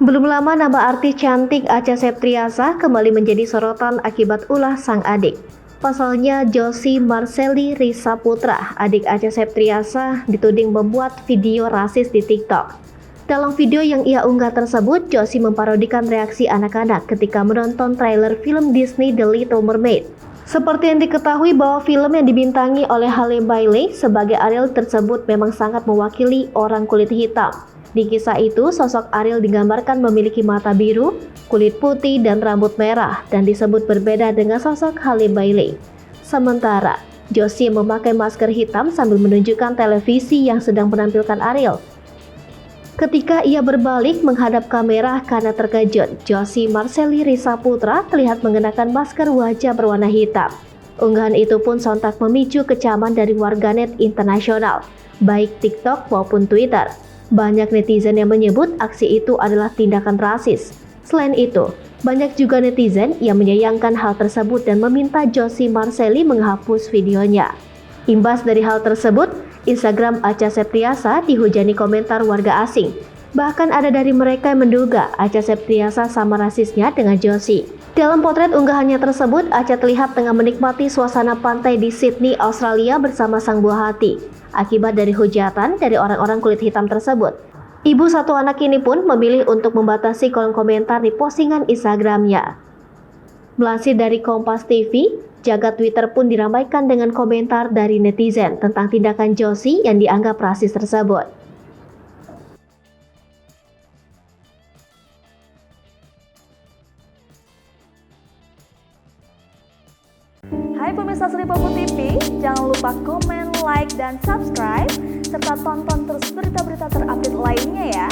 Belum lama nama artis cantik Acha Septriasa kembali menjadi sorotan akibat ulah sang adik. Pasalnya Josie Marceli Risa Putra, adik Acha Septriasa, dituding membuat video rasis di TikTok. Dalam video yang ia unggah tersebut, Josie memparodikan reaksi anak-anak ketika menonton trailer film Disney The Little Mermaid. Seperti yang diketahui bahwa film yang dibintangi oleh Halle Bailey sebagai Ariel tersebut memang sangat mewakili orang kulit hitam. Di kisah itu, sosok Ariel digambarkan memiliki mata biru, kulit putih, dan rambut merah, dan disebut berbeda dengan sosok Halle Bailey. Sementara, Josie memakai masker hitam sambil menunjukkan televisi yang sedang menampilkan Ariel. Ketika ia berbalik menghadap kamera karena terkejut, Josie Marceli Risa Putra terlihat mengenakan masker wajah berwarna hitam. Unggahan itu pun sontak memicu kecaman dari warganet internasional, baik TikTok maupun Twitter. Banyak netizen yang menyebut aksi itu adalah tindakan rasis. Selain itu, banyak juga netizen yang menyayangkan hal tersebut dan meminta Josie Marceli menghapus videonya. Imbas dari hal tersebut, Instagram Acha Septriasa dihujani komentar warga asing. Bahkan ada dari mereka yang menduga Acha Septriasa sama rasisnya dengan Josie. Dalam potret unggahannya tersebut, Acha terlihat tengah menikmati suasana pantai di Sydney, Australia bersama sang buah hati. Akibat dari hujatan dari orang-orang kulit hitam tersebut, ibu satu anak ini pun memilih untuk membatasi kolom komentar di postingan Instagramnya. Melansir dari Kompas TV, jagat Twitter pun diramaikan dengan komentar dari netizen tentang tindakan Josie yang dianggap rasis tersebut. Hai pemirsa Sri Popo TV, jangan lupa komen, like, dan subscribe, serta tonton terus berita-berita terupdate lainnya ya.